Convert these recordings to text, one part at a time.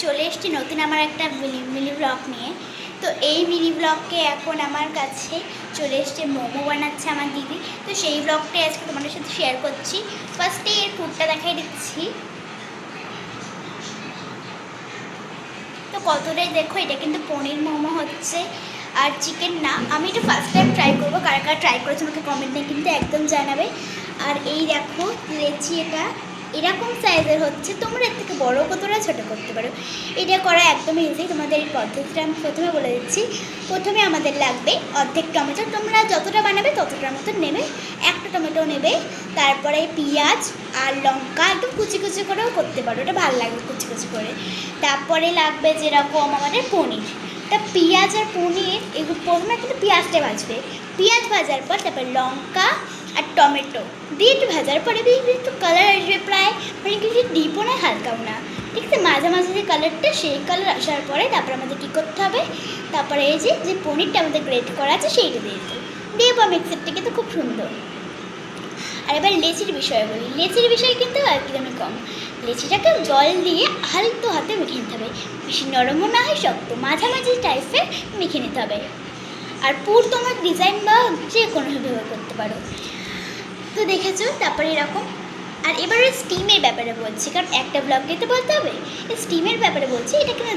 চলে এসেছি নতুন আমার একটা মিনি ব্লগ নিয়ে। তো এই মিনি ব্লগকে এখন আমার কাছে চলে এসছে মোমো বানাচ্ছে আমার দিদি। তো সেই ব্লগটাই আজকে তোমাদের সাথে শেয়ার করছি। ফার্স্টে এর ফুডটা দেখাই দিচ্ছি। তো কতটাই দেখো, এটা কিন্তু পনির মোমো হচ্ছে আর চিকেন না। আমি এটা ফার্স্ট টাইম ট্রাই করবো, কারা কারা ট্রাই করেছে আমাকে কমেন্টে কিন্তু একদম জানাবে। আর এই দেখো লেচি, এটা এরকম সাইজের হচ্ছে, তোমরা এর থেকে বড়ো কতটা ছোটো করতে পারো। এটা করা একদমই ইজি। তোমাদের এই পদ্ধতিটা আমি প্রথমে বলে দিচ্ছি। প্রথমে আমাদের লাগবে অর্ধেক টমেটো, তোমরা যতটা বানাবে ততটার মতো নেবে, একটা টমেটো নেবে। তারপরে পেঁয়াজ আর লঙ্কা একদম কুচি কুচি করেও করতে পারো, ওটা ভালো লাগবে কুচি কুচি করে। তারপরে লাগবে যেরকম আমাদের পনির। তা পেঁয়াজ আর পনির এগুলো প্রথমে কিন্তু পেঁয়াজটা ভাজবে, পেঁয়াজ ভাজার পর তারপর লঙ্কা আর টমেটো দিয়ে একটু ভাজার পরে একটু কালার আসবে, প্রায় মানে কিছু ডিপও না হালকাও না, ঠিক আছে, মাঝামাঝি যে কালারটা সেই কালার আসার পরে তারপর আমাদের কী করতে হবে, তারপরে এই যে পনিরটা আমাদের গ্রেট করা আছে সেইটা দিয়ে দেবো মিক্সার থেকে। তো খুব সুন্দর। আর এবার লেচির বিষয়ে বলি, লেচির বিষয়ে কিন্তু একদমই কম। লেচিটাকে জল দিয়ে হালকা হাতে মেখে নিতে হবে, বেশি নরমও না হয় শক্ত, মাঝামাঝি টাইপের মেখে নিতে হবে। আর পুর তোমার ডিজাইন বা যে কোনোভাবে করতে পারো। তো দেখেছো তারপরে এরকম। আর এবারে স্টিমের ব্যাপারে বলছি, কারণ একটা ব্লগে তো বলতে হবে। স্টিমের ব্যাপারে বলছি, এটা কিন্তু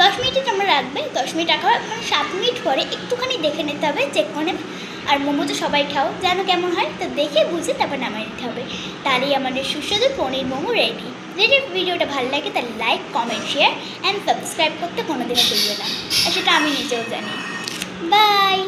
10 মিনিটে তোমরা রাখবে। 10 মিনিট রাখার মানে 7 মিনিট পরে একটুখানি দেখে নিতে হবে, চেক করে নেবে। আর মোমো তো সবাই খাও, জানো কেমন হয়, তো দেখে বুঝে তারপর নামিয়ে নিতে হবে। তাহলেই আমাদের সুস্বাদু পনির মোমো রেডি। যদি ভিডিওটা ভালো লাগে তাহলে like, comment, share and subscribe করতে কোনোদিনও ভুলবে না। আর সেটা আমি নিজেও জানি। বাই।